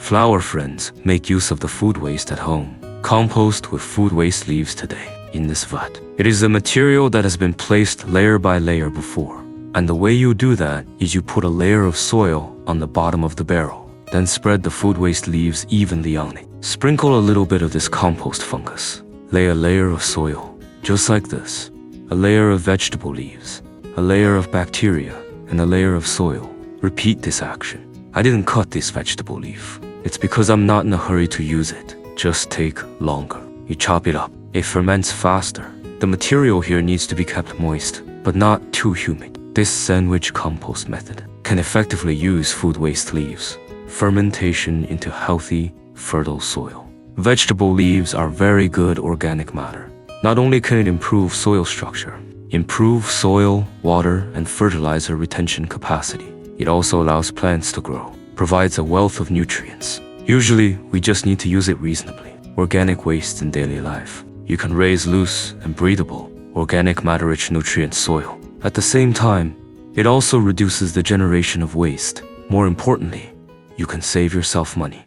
Flower friends, make use of the food waste at home. Compost with food waste leaves today in this vat. It is a material that has been placed layer by layer before. And the way you do that is you put a layer of soil on the bottom of the barrel. Then spread the food waste leaves evenly on it. Sprinkle a little bit of this compost fungus. Lay a layer of soil, just like this. A layer of vegetable leaves, a layer of bacteria, and a layer of soil. Repeat this action. I didn't cut this vegetable leaf. It's because I'm not in a hurry to use it. Just take longer. You chop it up. It ferments faster. The material here needs to be kept moist, but not too humid. This sandwich compost method can effectively use food waste leaves. Fermentation into healthy, fertile soil. Vegetable leaves are very good organic matter. Not only can it improve soil structure, improve soil, water, and fertilizer retention capacity, it also allows plants to grow, provides a wealth of nutrients. Usually, we just need to use it reasonably. Organic waste in daily life. You can raise loose and breathable, organic matter-rich nutrient soil. At the same time, it also reduces the generation of waste. More importantly, you can save yourself money.